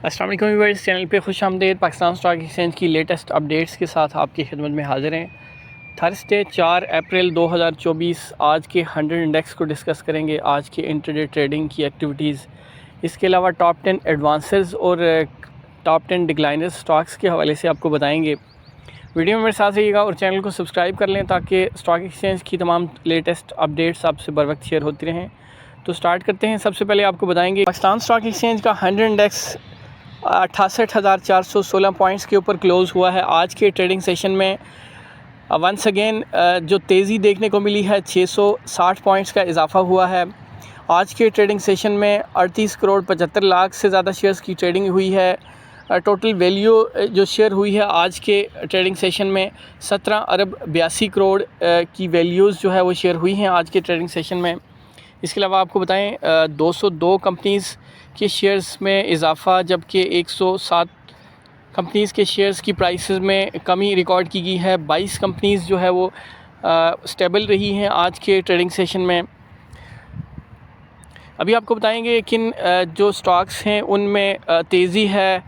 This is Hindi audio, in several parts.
अस्सलाम वालेकुम व्यूअर्स, चैनल पे खुश आमदीद। पाकिस्तान स्टॉक एक्सचेंज की लेटेस्ट अपडेट्स के साथ आपकी खिदमत में हाजिर हैं। थर्सडे 4 अप्रैल 2024 आज के 100 इंडेक्स को डिस्कस करेंगे, आज के इंट्राडे ट्रेडिंग की एक्टिविटीज़। इसके अलावा टॉप 10 एडवांसेस और टॉप 10 डिक्लाइनर्स स्टॉक्स के हवाले से आपको बताएंगे। वीडियो में मेरे साथ रहिएगा और चैनल को सब्सक्राइब कर लें ताकि स्टॉक एक्सचेंज की तमाम लेटेस्ट अपडेट्स आपसे बर वक्त शेयर होती रहें। तो स्टार्ट करते हैं। सबसे पहले आपको बताएंगे पाकिस्तान स्टॉक एक्सचेंज का 100 इंडेक्स 68,416 पॉइंट्स के ऊपर क्लोज़ हुआ है। आज के ट्रेडिंग सेशन में वंस अगेन जो तेज़ी देखने को मिली है, 660 पॉइंट्स का इजाफा हुआ है। आज के ट्रेडिंग सेशन में 38 करोड़ 75 लाख से ज़्यादा शेयर्स की ट्रेडिंग हुई है। टोटल वैल्यू जो शेयर हुई है आज के ट्रेडिंग सेशन में 17 अरब 82 करोड़ की वैल्यूज़ जो है वो शेयर हुई हैं आज के ट्रेडिंग सेशन में। इसके अलावा आपको बताएं 202 कंपनीज़ के शेयर्स में इजाफा, जबकि 107 कंपनीज़ के शेयर्स की प्राइसेस में कमी रिकॉर्ड की गई है। 22 कंपनीज़ जो है वो स्टेबल रही हैं आज के ट्रेडिंग सेशन में। अभी आपको बताएंगे किन जो स्टॉक्स हैं उनमें तेज़ी है।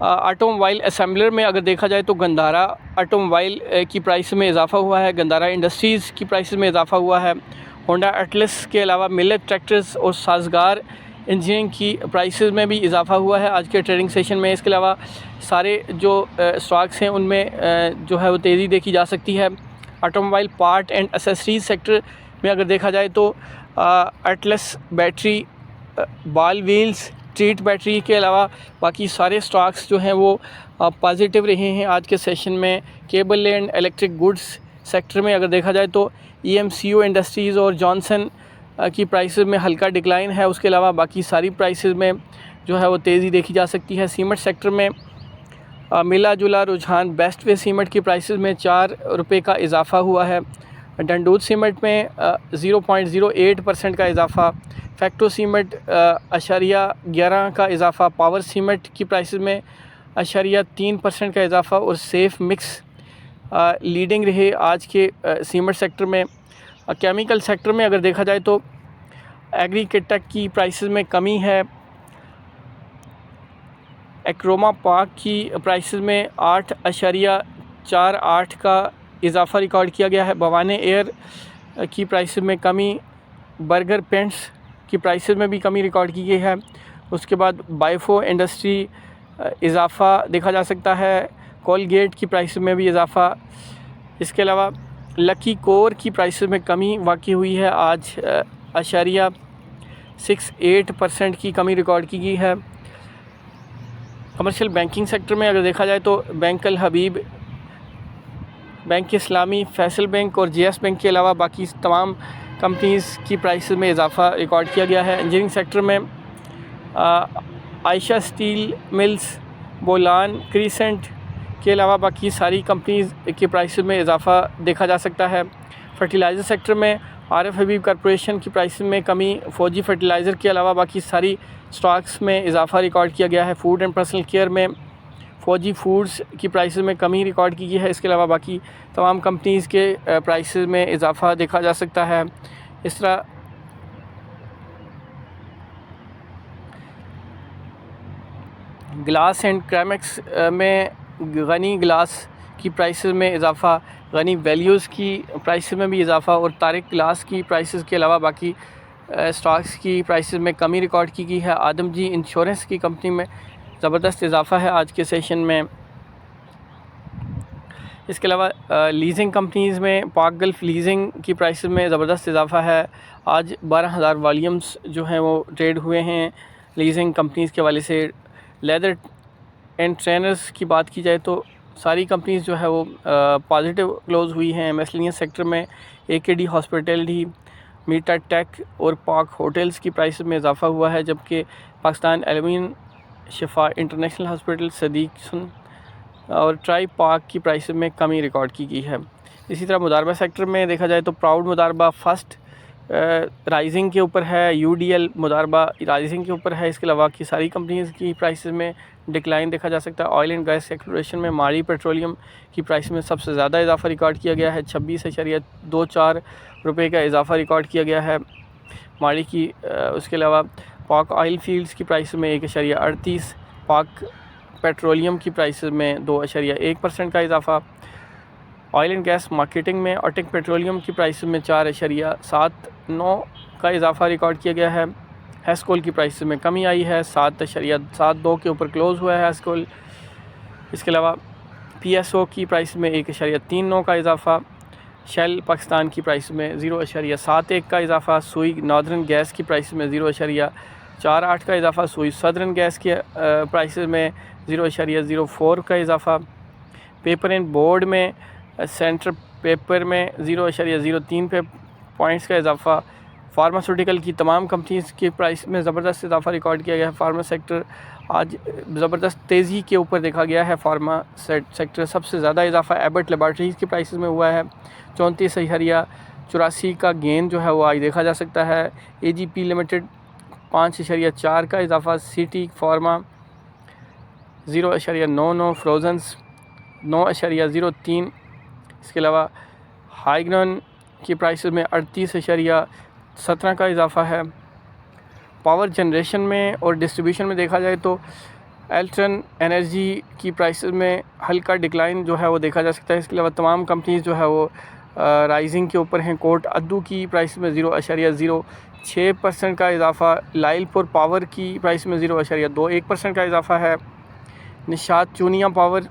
ऑटोमोबाइल असेंबलर में अगर देखा जाए तो गंधारा ऑटोमोबाइल की प्राइस में इजाफा हुआ है, गंधारा इंडस्ट्रीज़ की प्राइस में इजाफा हुआ है। होंडा एटलस के अलावा मिलेट ट्रैक्टर्स और साजगार इंजीनियरिंग की प्राइसेस में भी इजाफा हुआ है आज के ट्रेडिंग सेशन में। इसके अलावा सारे जो स्टॉक्स हैं उनमें जो है वो तेज़ी देखी जा सकती है। Automobile part and accessories sector में अगर देखा जाए तो एटलस बैटरी, बाल व्हील्स, ट्रीट बैटरी के अलावा बाकी सारे स्टॉक्स जो हैं वो पॉजिटिव रहे हैं आज के सेशन में। Cable and electric goods sector में अगर देखा जाए तो EMCO इंडस्ट्रीज़ और जॉनसन की प्राइसेस में हल्का डिक्लाइन है। उसके अलावा बाकी सारी प्राइसेस में जो है वो तेज़ी देखी जा सकती है। सीमेंट सेक्टर में मिला जुला रुझान, बेस्ट वे सीमेंट की प्राइसेस में 4 रुपये का इजाफा हुआ है। डंडूद सीमेंट में 0.08% का इजाफा, फैक्टो सीमेंट 0.11 का इजाफा, पावर सीमेंट की प्राइसेस में 0.3% का इजाफा और सेफ मिक्स लीडिंग रहे आज के सीमेंट सेक्टर में। केमिकल सेक्टर में अगर देखा जाए तो एग्रीकेटेक की प्राइसेस में कमी है। एक्रोमा पाक की प्राइसेस में 8.48 का इजाफा रिकॉर्ड किया गया है। भवानी एयर की प्राइसेस में कमी, बर्गर पेंट्स की प्राइसेस में भी कमी रिकॉर्ड की गई है। उसके बाद बायोफो इंडस्ट्री इजाफा देखा जा सकता है। कोलगेट की प्राइसेस में भी इजाफा। इसके अलावा लकी कोर की प्राइसेस में कमी वाक़ई हुई है, आज 0.68% की कमी रिकॉर्ड की गई है। कमर्शियल बैंकिंग सेक्टर में अगर देखा जाए तो बैंक अल हबीब, बैंक इस्लामी, फैसल बैंक और JS बैंक के अलावा बाकी तमाम कंपनीज़ की प्राइसेस में इजाफा रिकॉर्ड किया गया है। इंजीनियरिंग सेक्टर में Ayesha steel mills, Bolan, crescent के अलावा बाकी सारी कंपनीज़ के प्राइसेस में इजाफा देखा जा सकता है। फर्टिलाइज़र सेक्टर में RF हबीब कॉरपोरेशन की प्राइस में कमी, फौजी फर्टिलाइज़र के अलावा बाकी सारी स्टॉक्स में इजाफा रिकॉर्ड किया गया है। फूड एंड पर्सनल केयर में फौजी फूड्स की प्राइसेस में कमी रिकॉर्ड की गई है। इसके अलावा बाकी तमाम कंपनीज़ के प्राइसेस में इजाफा देखा जा सकता है। इस तरह ग्लास एंड क्रेमिक्स में गनी ग्लास की प्राइसेस में इजाफा, गनी वैल्यूज़ की प्राइसेस में भी इजाफा और तारिक ग्लास की प्राइसेस के अलावा बाकी स्टॉक्स की प्राइसेस में कमी रिकॉर्ड की गई है। आदमजी इंश्योरेंस की कंपनी में ज़बरदस्त इजाफा है आज के सेशन में। इसके अलावा लीजिंग कंपनीज़ में पाक गल्फ लीजिंग की प्राइसेस में ज़बरदस्त इजाफा है। आज 12,000 वॉल्यूम्स जो हैं वो ट्रेड हुए हैं लीजिंग कंपनीज़ के हवाले से। लेदर एंड ट्रेनर्स की बात की जाए तो सारी कंपनीज़ जो है वो पॉजिटिव क्लोज़ हुई हैं। मिसलेनियस सेक्टर में AKD हॉस्पिटैलिटी, मीटा टेक और पाक होटल्स की प्राइस में इजाफा हुआ है, जबकि पाकिस्तान एलुमिनियम, शिफा इंटरनेशनल हॉस्पिटल, सदीक सुन और ट्राई पाक की प्राइस में कमी रिकॉर्ड की गई है। इसी तरह मुदारबा सेक्टर में देखा जाए तो प्राउड मुदारबा फर्स्ट राइजिंग के ऊपर है, UDL मुदारबा राइजिंग के ऊपर है। इसके अलावा की सारी कंपनीज़ की प्राइसेस में डिक्लाइन देखा जा सकता है। ऑयल एंड गैस एक्सप्लोरेशन में मारी पेट्रोलियम की प्राइस में सबसे ज़्यादा इजाफा रिकॉर्ड किया गया है, 26.24 रुपये का इजाफा रिकॉर्ड किया गया है मारी की। उसके अलावा पाक ऑयल फील्ड्स की प्राइस में 1.38 पाक पेट्रोलियम की प्राइस में 2.1% का इजाफ़ा। ऑयल एंड गैस मार्केटिंग में ऑटेक पेट्रोलियम की प्राइस में 4.79 का इजाफ़ा रिकॉर्ड किया गया है। हेस्कोल की प्राइस में कमी आई है, 7.72 के ऊपर क्लोज़ हुआ है हेस्कोल। इसके अलावा PSO की प्राइस में 1.39 का इजाफ़ा। शेल पाकिस्तान की प्राइस में 0.71 का इजाफ़ा। सुई नॉर्दर्न गैस की प्राइस में 0.48 का इजाफ़ा। सुई सदर्न गैस के प्राइस में 0.04 का इजाफ़ा। पेपर एंड बोर्ड में सेंटर पेपर में 0.03 पे पॉइंट्स का इजाफ़ा। फार्मास्यूटिकल की तमाम कंपनीज़ की प्राइस में ज़बरदस्त इजाफ़ा रिकॉर्ड किया गया है। फार्मा सेक्टर आज ज़बरदस्त तेज़ी के ऊपर देखा गया है। फार्मा सेक्टर सबसे ज़्यादा इजाफ़ा एबट लेबॉर्ट्रीज़ की प्राइस में हुआ है, 34.84 का गेन जो है वो आज देखा जा सकता है। AGP लिमिटेड 5.4 का इजाफ़ा। City pharma 0.99, फ्रोजन्स 9.03। इसके अलावा हाइग्रन की प्राइस में 38.17 का इजाफ़ा है। पावर जनरेशन में और डिस्ट्रीब्यूशन में देखा जाए तो एल्ट्रन एनर्जी की प्राइस में हल्का डिक्लाइन जो है वो देखा जा सकता है। इसके अलावा तमाम कंपनीज़ जो है वो राइजिंग के ऊपर हैं। कोर्ट अद्दू की प्राइस में 0.06% का इजाफ़ा। लाइलपुर पावर की प्राइस में 0.21% का इजाफ़ा है। निशात चूनिया पावर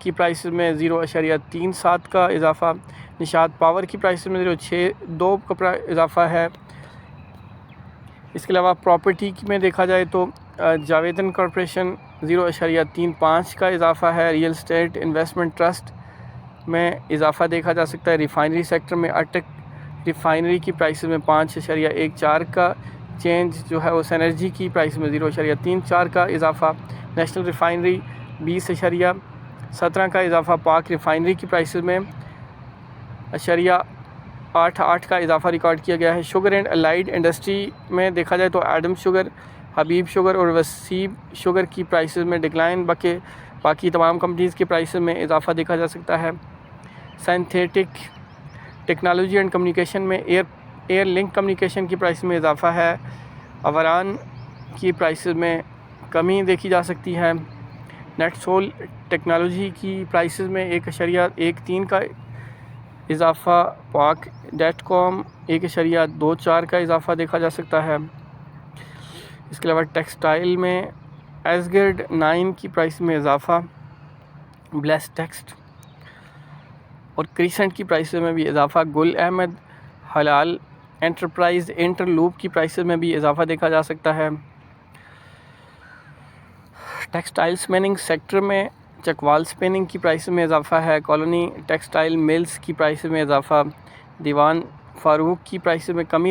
की प्राइस में 0.37 का इजाफ़ा। निशात पावर की प्राइस में 0.62 का इजाफ़ा है। इसके अलावा प्रॉपर्टी में देखा जाए तो जावेदन कॉरपोरेशन 0.35 का इजाफ़ा है। रियल एस्टेट इन्वेस्टमेंट ट्रस्ट में इजाफ़ा देखा जा सकता है। रिफ़ाइनरी सेक्टर में अटक रिफ़ाइनरी की प्राइस में 5.14 का चेंज जो है उस एनर्जी की प्राइस में 0.34 का इजाफ़ा। नेशनल रिफ़ाइनरी 20.17 का इजाफ़ा। पाक रिफ़ाइनरी की प्राइस में 0.88 का इजाफ़ा रिकॉर्ड किया गया है। शुगर एंड अलाइड इंडस्ट्री में देखा जाए तो एडम शुगर, हबीब शुगर और वसीब शुगर की प्राइसेस में डिक्लाइन, बाकी तमाम कंपनीज़ की प्राइस में इजाफ़ा देखा जा सकता है। सिंथेटिक टेक्नोलॉजी एंड कम्युनिकेशन में एयर लिंक कम्युनिकेशन की प्राइस में इजाफ़ा है। अवरान की प्राइस में कमी देखी जा सकती है। नेटसोल टेक्नोलॉजी की प्राइस में 1.13 का इजाफ़ा। पाक डॉट-कॉम 1.24 का इजाफ़ा देखा जा सकता है। इसके अलावा टेक्सटाइल में एसगर्ड 9 की प्राइस में इजाफ़ा। ब्लेस टेक्स्ट और क्रिसेंट की प्राइस में भी इजाफ़ा। गुल अहमद हलाल एंटरप्राइज इंटरलूप की प्राइस में भी इजाफ़ा देखा जा सकता है। टेक्सटाइल स्पिनिंग सेक्टर में चकवाल स्पिनिंग की प्राइस में इजाफ़ा है। कॉलोनी टेक्सटाइल मिल्स की प्राइस में इजाफ़ा। दीवान फारूक की प्राइस में कमी